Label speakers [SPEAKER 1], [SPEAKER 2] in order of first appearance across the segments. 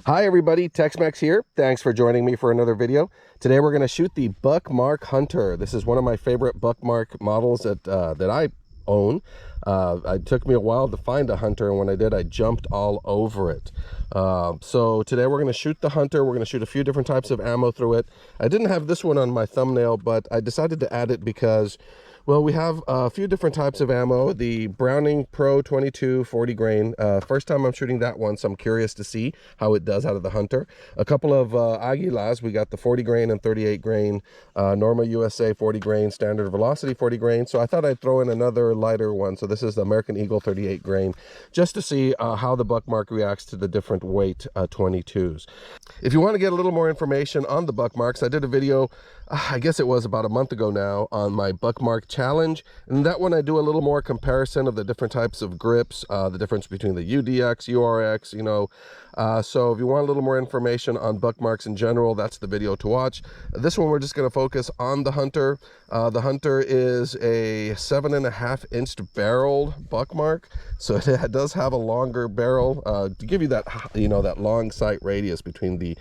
[SPEAKER 1] Hi everybody, Tex-Mex here. Thanks for joining me for another video. Today we're going to shoot the Buckmark Hunter. This is one of my favorite Buckmark models that I own. It took me a while to find a Hunter, and when I did, I jumped all over it. So today we're going to shoot the Hunter. We're going to shoot a few different types of ammo through it. I didn't have this one on my thumbnail, but I decided to add it because, well, we have a few different types of ammo. The Browning Pro 22 40 grain. First time I'm shooting that one, so I'm curious to see how it does out of the Hunter. A couple of Aguilas. We got the 40 grain and 38 grain, Norma USA 40 grain, Standard Velocity 40 grain. So I thought I'd throw in another lighter one. So this is the American Eagle 38 grain, just to see how the Buckmark reacts to the different weight 22s. If you want to get a little more information on the Buckmarks, I did a video, I guess it was about a month ago now, on my Buckmark Challenge. And that one I do a little more comparison of the different types of grips, the difference between the UDX, URX, you know. So if you want a little more information on Buckmarks in general, that's the video to watch. This one we're just going to focus on the Hunter. The Hunter is a 7.5-inch barrel Buckmark, so it does have a longer barrel to give you that, you know, that long sight radius between the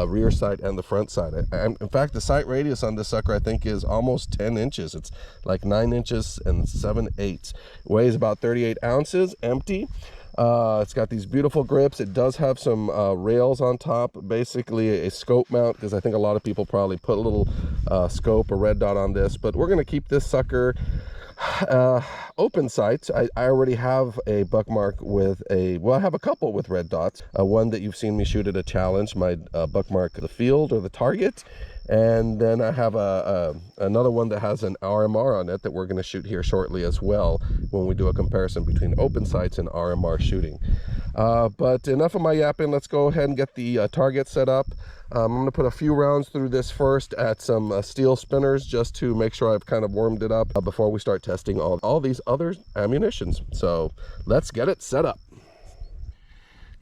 [SPEAKER 1] rear sight and the front sight. In fact, the sight radius on this sucker I think is almost 10 inches. It's like 9 inches and 7/8. Weighs about 38 ounces, empty. It's got these beautiful grips. It does have some rails on top, basically a scope mount, because I think a lot of people probably put a little scope or red dot on this, but we're going to keep this sucker open sights. I already have a Buckmark with I have a couple with red dots. One that you've seen me shoot at a challenge, my Buckmark the field or the target. And then I have another one that has an RMR on it that we're going to shoot here shortly as well, when we do a comparison between open sights and RMR shooting. But enough of my yapping. Let's go ahead and get the target set up. I'm going to put a few rounds through this first at some steel spinners, just to make sure I've kind of warmed it up before we start testing all these other ammunitions. So let's get it set up.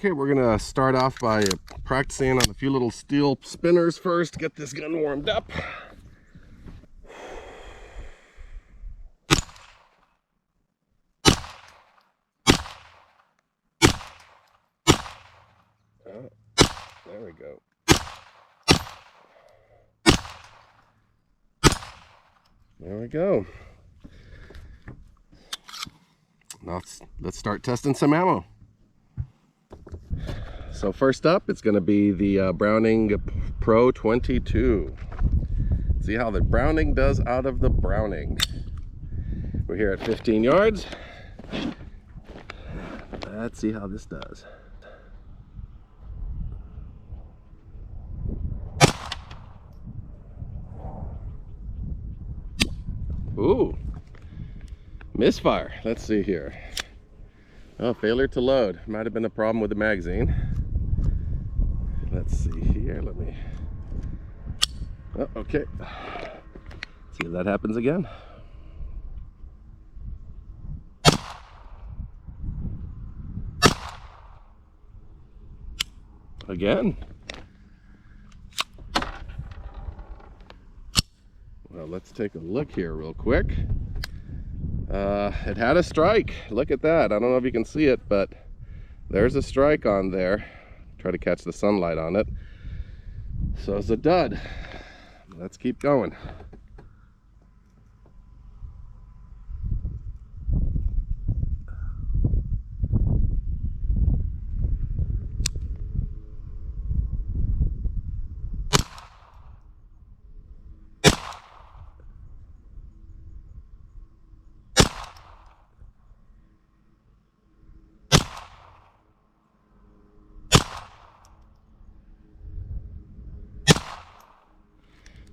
[SPEAKER 1] Okay, we're gonna start off by practicing on a few little steel spinners first, get this gun warmed up. There we go. There we go. Now let's start testing some ammo. So first up, it's going to be the Browning Pro 22. See how the Browning does out of the Browning. We're here at 15 yards. Let's see how this does. Ooh, misfire. Let's see here. Oh, failure to load. Might have been a problem with the magazine. Let's see here. Let me. Oh, okay. See if that happens again. Again. Well, let's take a look here real quick. It had a strike. Look at that. I don't know if you can see it, but there's a strike on there. Try to catch the sunlight on it. So it's a dud. Let's keep going.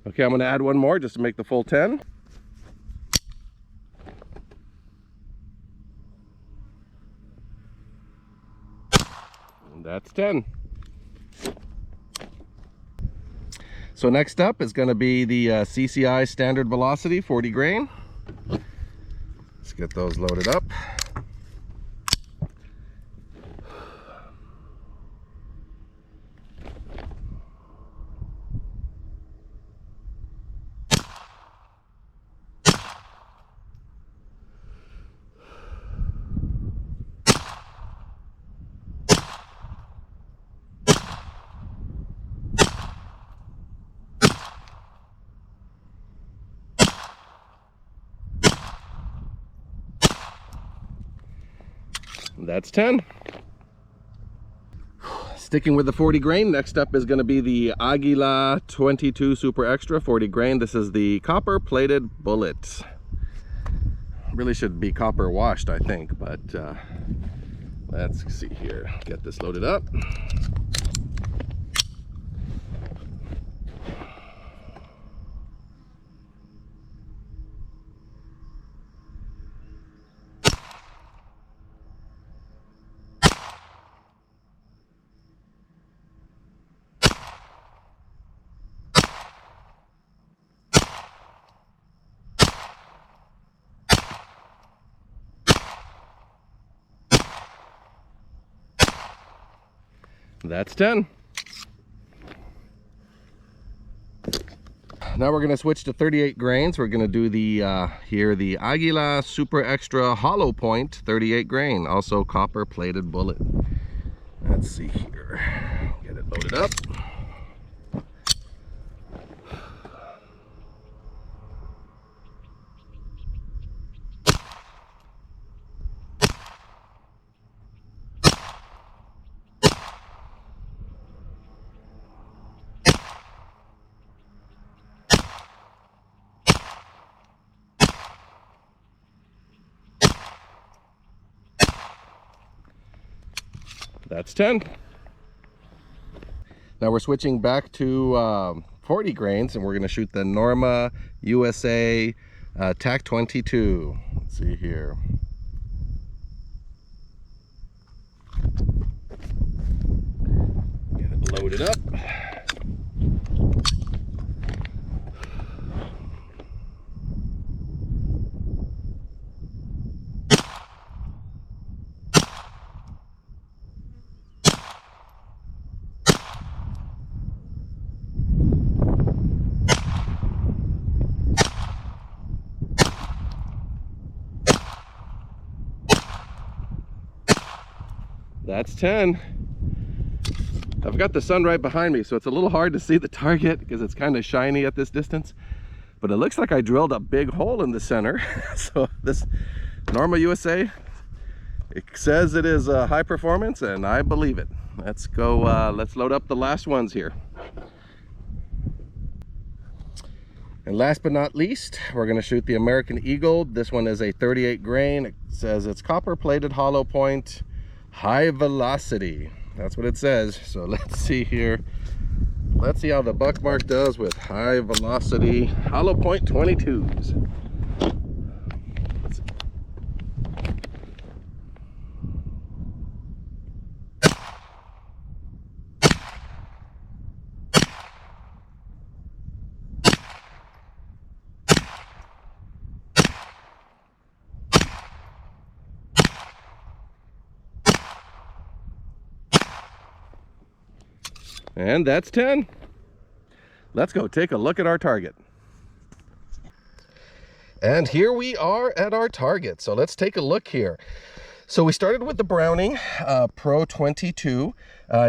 [SPEAKER 1] Okay, I'm going to add one more just to make the full 10. And that's 10. So next up is going to be the CCI Standard Velocity 40 grain. Let's get those loaded up. That's 10. Sticking with the 40 grain, next up is going to be the Aguila 22 Super Extra 40 grain. This is the copper plated bullet. Really should be copper washed, I think, but let's see here. Get this loaded up. That's 10. Now we're going to switch to 38 grains. We're going to do the the Aguila Super Extra hollow point 38 grain, also copper plated bullet. Let's see here. Get it loaded up. That's 10. Now we're switching back to 40 grains, and we're going to shoot the Norma USA TAC 22. Let's see here. Get it loaded up. That's 10. I've got the sun right behind me, so it's a little hard to see the target because it's kind of shiny at this distance. But it looks like I drilled a big hole in the center. So this Norma USA, it says it is high performance, and I believe it. Let's go, let's load up the last ones here. And last but not least, we're going to shoot the American Eagle. This one is a 38 grain. It says it's copper plated hollow point, high velocity. That's what it says. So let's see here. Let's see how the Buckmark does with high velocity hollow point 22s. And that's 10. Let's go take a look at our target. And here we are at our target. So let's take a look here. So we started with the Browning Pro 22.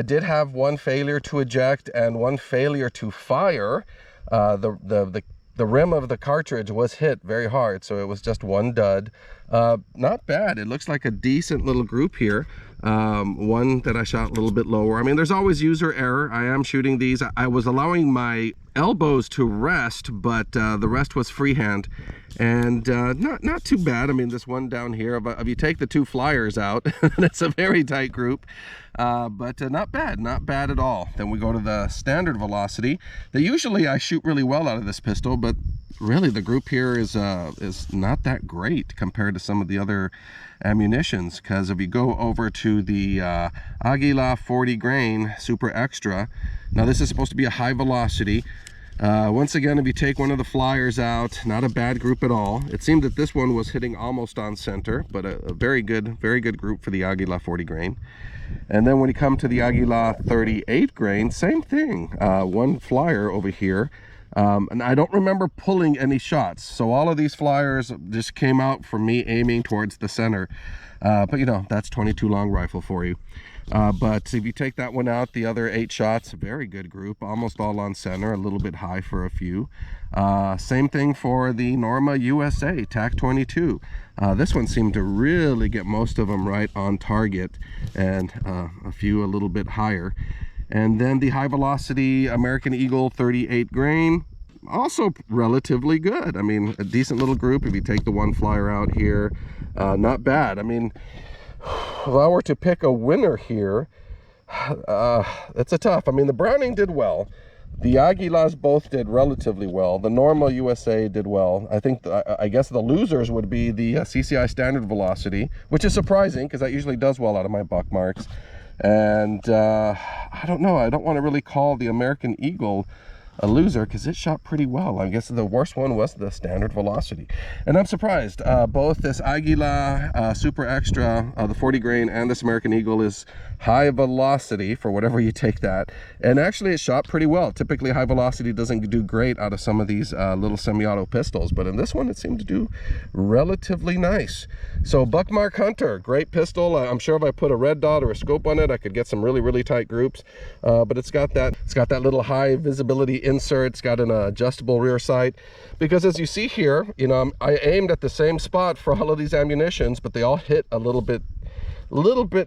[SPEAKER 1] Did have one failure to eject and one failure to fire. The rim of the cartridge was hit very hard, so it was just one dud. Not bad. It looks like a decent little group here. One that I shot a little bit lower. I mean, there's always user error. I am shooting these. I was allowing my elbows to rest, but the rest was freehand, and not too bad. I mean, this one down here, if you take the two flyers out, it's a very tight group, but not bad at all. Then we go to the Standard Velocity. Usually I shoot really well out of this pistol, but really the group here is not that great compared to some of the other ammunitions, because if you go over to the Aguila 40 grain Super Extra, now this is supposed to be a high velocity. Once again, if you take one of the flyers out, not a bad group at all. It seemed that this one was hitting almost on center, but a very good group for the Aguila 40 grain. And then when you come to the Aguila 38 grain, same thing. One flyer over here And I don't remember pulling any shots, so all of these flyers just came out from me aiming towards the center. But you know, that's 22 long rifle for you. But if you take that one out, the other 8 shots, very good group, almost all on center, a little bit high for a few. Same thing for the Norma USA TAC 22. This one seemed to really get most of them right on target, and a few a little bit higher. And then the high velocity American Eagle 38 grain, also relatively good. I mean, a decent little group if you take the one flyer out here. Not bad. I mean, if I were to pick a winner here, it's a tough. I mean, the Browning did well. The Aguilas both did relatively well. The Norma USA did well. I think, I guess the losers would be the CCI Standard Velocity, which is surprising because that usually does well out of my Buckmarks. And I don't know, I don't want to really call the American Eagle a loser because it shot pretty well. I guess the worst one was the Standard Velocity, and I'm surprised. Both this Aguila Super Extra, the 40 grain, and this American Eagle is high velocity, for whatever you take that, and actually it shot pretty well. Typically high velocity doesn't do great out of some of these little semi-auto pistols, but in this one it seemed to do relatively nice. So Buckmark Hunter, great pistol. I'm sure if I put a red dot or a scope on it, I could get some really tight groups. But it's got that little high visibility insert. It's got an adjustable rear sight, because as you see here, you know, I aimed at the same spot for all of these ammunitions, but they all hit a little bit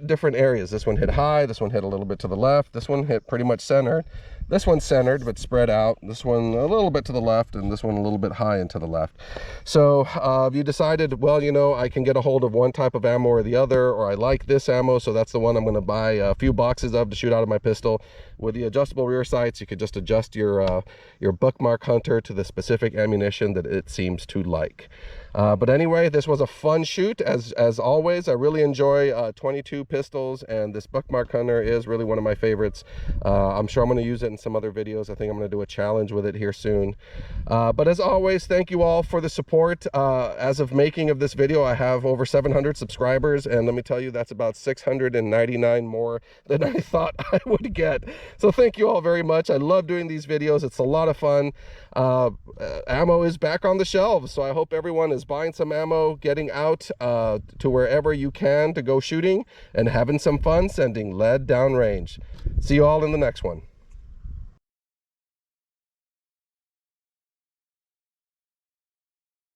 [SPEAKER 1] different areas. This one hit high, this one hit a little bit to the left, this one hit pretty much centered, this one's centered but spread out, this one a little bit to the left, and this one a little bit high and to the left. So if you decided, well, you know, I can get a hold of one type of ammo or the other, or I like this ammo, so that's the one I'm going to buy a few boxes of to shoot out of my pistol. With the adjustable rear sights, you could just adjust your Buckmark Hunter to the specific ammunition that it seems to like. But anyway, this was a fun shoot as always. I really enjoy 22 pistols, and this Buckmark Hunter is really one of my favorites. I'm sure I'm going to use it in some other videos. I think I'm going to do a challenge with it here soon. But as always, thank you all for the support. As of making of this video, I have over 700 subscribers, and let me tell you, that's about 699 more than I thought I would get. So thank you all very much. I love doing these videos. It's a lot of fun. Ammo is back on the shelves, so I hope everyone is buying some ammo, getting out to wherever you can to go shooting, and having some fun sending lead downrange. See you all in the next one.